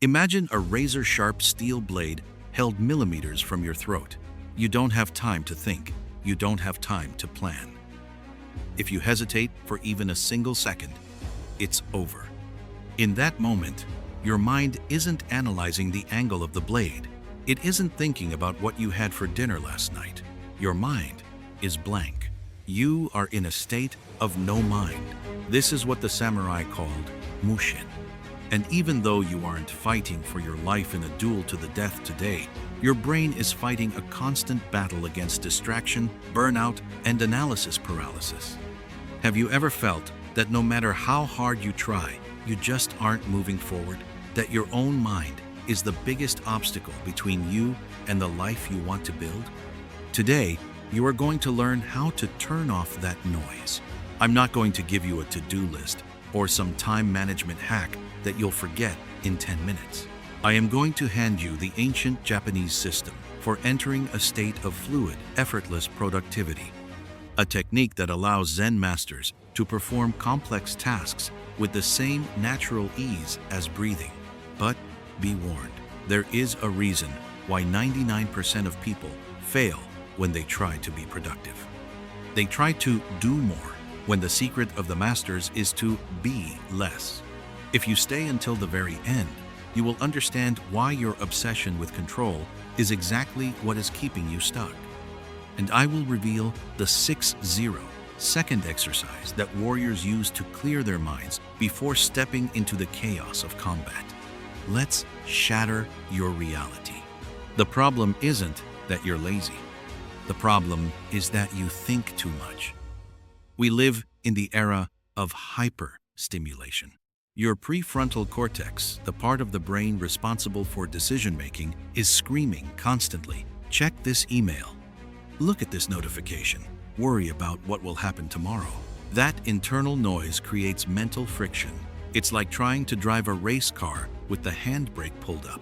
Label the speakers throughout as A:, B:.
A: Imagine a razor-sharp steel blade held millimeters from your throat. You don't have time to think. You don't have time to plan. If you hesitate for even a single second, it's over. In that moment, your mind isn't analyzing the angle of the blade. It isn't thinking about what you had for dinner last night. Your mind is blank. You are in a state of no mind. This is what the samurai called Mushin. And even though you aren't fighting for your life in a duel to the death today, your brain is fighting a constant battle against distraction, burnout, and analysis paralysis. Have you ever felt that no matter how hard you try, you just aren't moving forward? That your own mind is the biggest obstacle between you and the life you want to build? Today, you are going to learn how to turn off that noise. I'm not going to give you a to-do list or some time management hack that you'll forget in 10 minutes. I am going to hand you the ancient Japanese system for entering a state of fluid, effortless productivity, a technique that allows Zen masters to perform complex tasks with the same natural ease as breathing. But be warned, there is a reason why 99% of people fail when they try to be productive. They try to do more when the secret of the masters is to be less. If you stay until the very end, you will understand why your obsession with control is exactly what is keeping you stuck. And I will reveal the 6-0-second exercise that warriors use to clear their minds before stepping into the chaos of combat. Let's shatter your reality. The problem isn't that you're lazy. The problem is that you think too much. We live in the era of hyper-stimulation. Your prefrontal cortex, the part of the brain responsible for decision-making, is screaming constantly. Check this email. Look at this notification. Worry about what will happen tomorrow. That internal noise creates mental friction. It's like trying to drive a race car with the handbrake pulled up.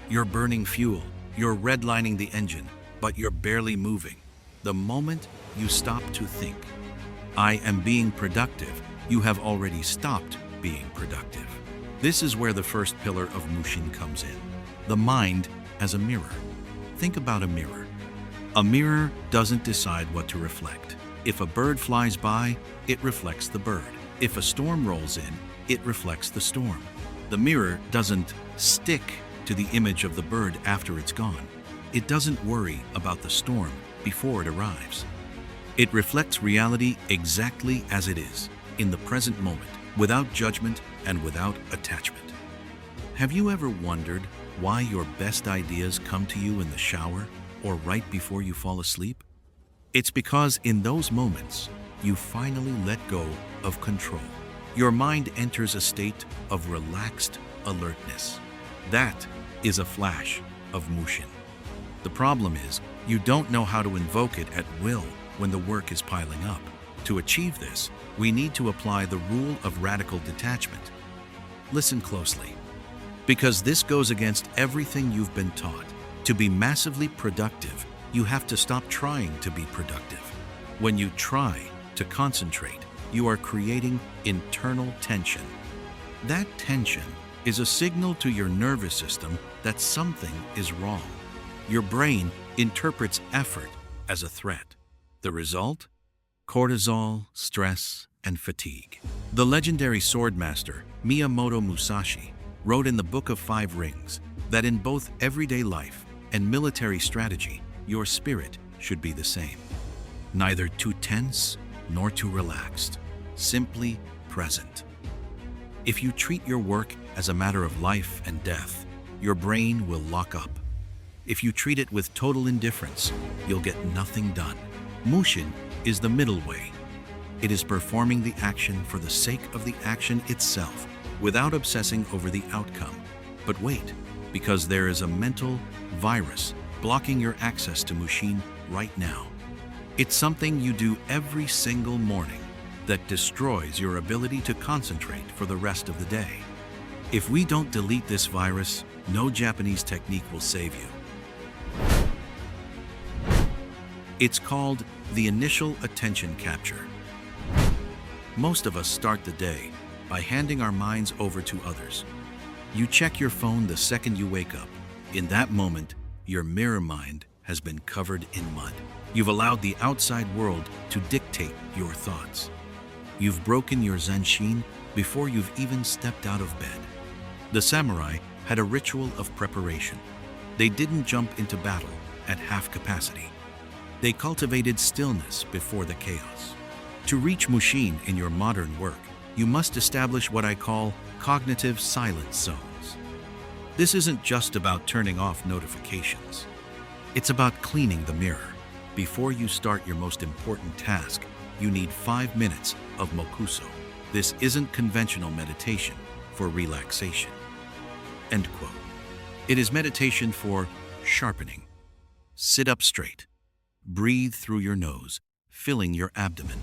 A: You're burning fuel, you're redlining the engine, but you're barely moving. The moment you stop to think, I am being productive, you have already stopped being productive. This is where the first pillar of Mushin comes in. The mind as a mirror. Think about a mirror. A mirror doesn't decide what to reflect. If a bird flies by, it reflects the bird. If a storm rolls in, it reflects the storm. The mirror doesn't stick to the image of the bird after it's gone. It doesn't worry about the storm before it arrives. It reflects reality exactly as it is, in the present moment, without judgment and without attachment. Have you ever wondered why your best ideas come to you in the shower or right before you fall asleep? It's because in those moments, you finally let go of control. Your mind enters a state of relaxed alertness. That is a flash of Mushin. The problem is, you don't know how to invoke it at will when the work is piling up. To achieve this, we need to apply the rule of radical detachment. Listen closely, because this goes against everything you've been taught. To be massively productive, you have to stop trying to be productive. When you try to concentrate, you are creating internal tension. That tension is a signal to your nervous system that something is wrong. Your brain interprets effort as a threat. The result? Cortisol, stress, and fatigue. The legendary swordmaster Miyamoto Musashi wrote in the Book of Five Rings that in both everyday life and military strategy, your spirit should be the same. Neither too tense nor too relaxed, simply present. If you treat your work as a matter of life and death, your brain will lock up. If you treat it with total indifference, you'll get nothing done. Mushin is the middle way. It is performing the action for the sake of the action itself, without obsessing over the outcome. But wait, because there is a mental virus blocking your access to Mushin right now. It's something you do every single morning that destroys your ability to concentrate for the rest of the day. If we don't delete this virus, no Japanese technique will save you. It's called the initial attention capture. Most of us start the day by handing our minds over to others. You check your phone the second you wake up. In that moment, your mirror mind has been covered in mud. You've allowed the outside world to dictate your thoughts. You've broken your Mushin before you've even stepped out of bed. The samurai had a ritual of preparation. They didn't jump into battle at half capacity. They cultivated stillness before the chaos. To reach Mushin in your modern work, you must establish what I call cognitive silence zones. This isn't just about turning off notifications. It's about cleaning the mirror. Before you start your most important task, you need 5 minutes of mokuso. This isn't conventional meditation for relaxation. End quote. It is meditation for sharpening. Sit up straight. Breathe through your nose, filling your abdomen.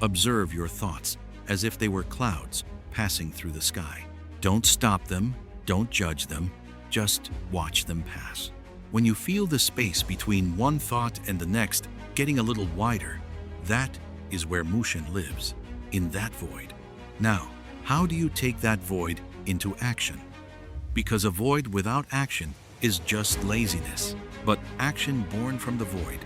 A: Observe your thoughts as if they were clouds passing through the sky. Don't stop them, don't judge them, just watch them pass. When you feel the space between one thought and the next getting a little wider, that is where Mushin lives, in that void. Now, how do you take that void into action? Because a void without action is just laziness, but action born from the void,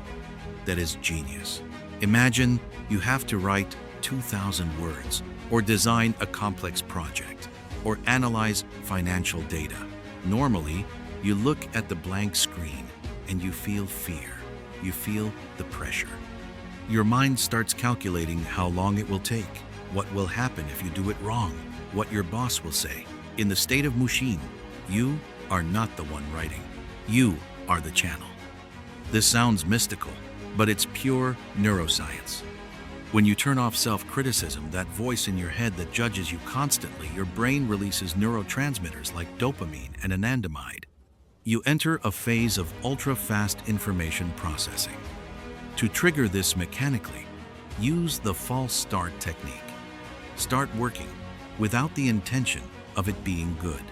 A: that is genius. Imagine you have to write 2,000 words, or design a complex project, or analyze financial data. Normally, you look at the blank screen and you feel fear. You feel the pressure. Your mind starts calculating how long it will take, what will happen if you do it wrong, what your boss will say. In the state of Mushin, you are not the one writing. You are the channel. This sounds mystical, but it's pure neuroscience. When you turn off self-criticism, that voice in your head that judges you constantly, your brain releases neurotransmitters like dopamine and anandamide. You enter a phase of ultra-fast information processing. To trigger this mechanically, use the false start technique. Start working without the intention of it being good.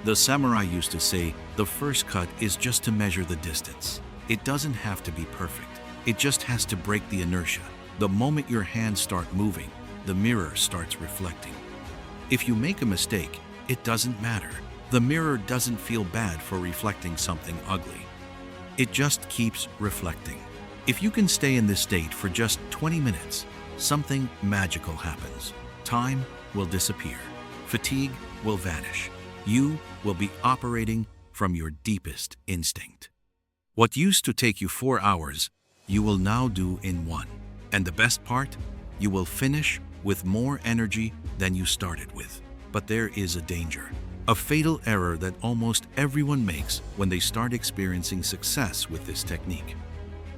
A: The samurai used to say, the first cut is just to measure the distance. It doesn't have to be perfect. It just has to break the inertia. The moment your hands start moving, the mirror starts reflecting. If you make a mistake, it doesn't matter. The mirror doesn't feel bad for reflecting something ugly. It just keeps reflecting. If you can stay in this state for just 20 minutes, something magical happens. Time will disappear. Fatigue will vanish. You will be operating from your deepest instinct. What used to take you 4 hours, you will now do in 1. And the best part, you will finish with more energy than you started with. But there is a danger, a fatal error that almost everyone makes when they start experiencing success with this technique.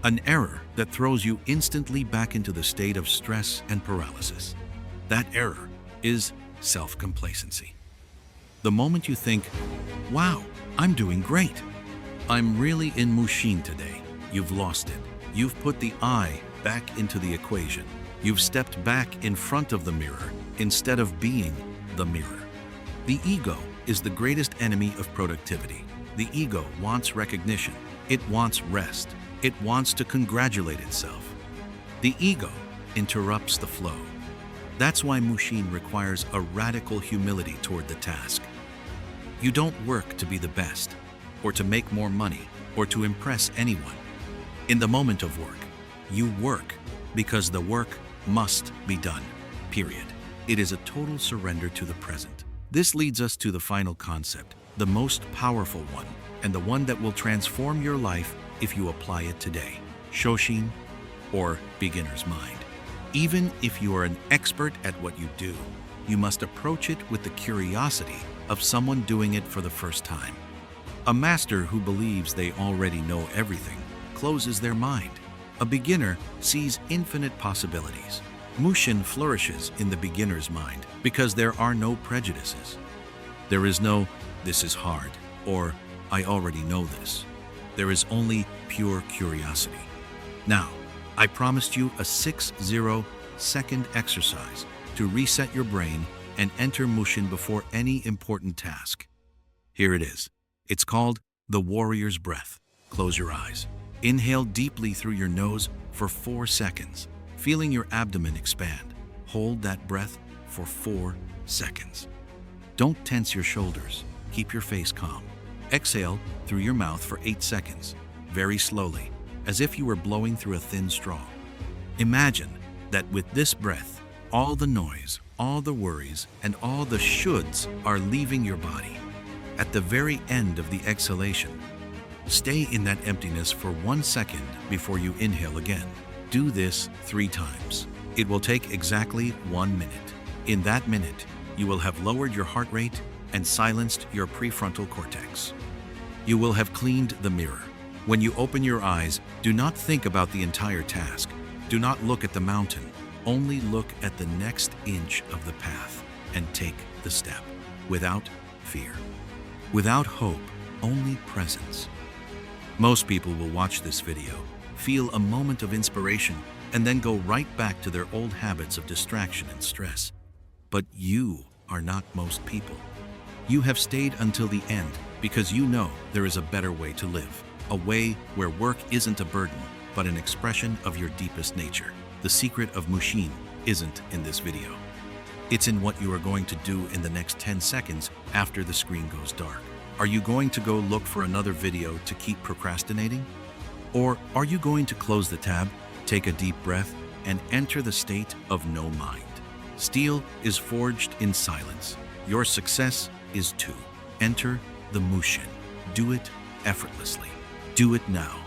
A: An error that throws you instantly back into the state of stress and paralysis. That error is self-complacency. The moment you think, wow, I'm doing great. I'm really in Mushin today. You've lost it. You've put the I back into the equation. You've stepped back in front of the mirror instead of being the mirror. The ego is the greatest enemy of productivity. The ego wants recognition. It wants rest. It wants to congratulate itself. The ego interrupts the flow. That's why Mushin requires a radical humility toward the task. You don't work to be the best, or to make more money, or to impress anyone. In the moment of work, you work because the work must be done, period. It is a total surrender to the present. This leads us to the final concept, the most powerful one, and the one that will transform your life if you apply it today. Shoshin, or beginner's mind. Even if you are an expert at what you do, you must approach it with the curiosity of someone doing it for the first time. A master who believes they already know everything closes their mind. A beginner sees infinite possibilities. Mushin flourishes in the beginner's mind because there are no prejudices. There is no, this is hard, or I already know this. There is only pure curiosity. Now, I promised you a 60-second exercise to reset your brain and enter Mushin before any important task. Here it is. It's called the warrior's breath. Close your eyes. Inhale deeply through your nose for 4 seconds, feeling your abdomen expand. Hold that breath for 4 seconds. Don't tense your shoulders. Keep your face calm. Exhale through your mouth for 8 seconds, very slowly, as if you were blowing through a thin straw. Imagine that with this breath, all the noise, all the worries, and all the shoulds are leaving your body. At the very end of the exhalation, stay in that emptiness for 1 second before you inhale again. Do this 3 times. It will take exactly 1 minute. In that minute, you will have lowered your heart rate and silenced your prefrontal cortex. You will have cleaned the mirror. When you open your eyes, do not think about the entire task. Do not look at the mountain. Only look at the next inch of the path and take the step without fear. Without hope, only presence. Most people will watch this video, feel a moment of inspiration, and then go right back to their old habits of distraction and stress. But you are not most people. You have stayed until the end because you know there is a better way to live, a way where work isn't a burden, but an expression of your deepest nature. The secret of Mushin isn't in this video. It's in what you are going to do in the next 10 seconds after the screen goes dark. Are you going to go look for another video to keep procrastinating? Or are you going to close the tab, take a deep breath, and enter the state of no mind? Steel is forged in silence. Your success is too. Enter the Mushin. Do it effortlessly. Do it now.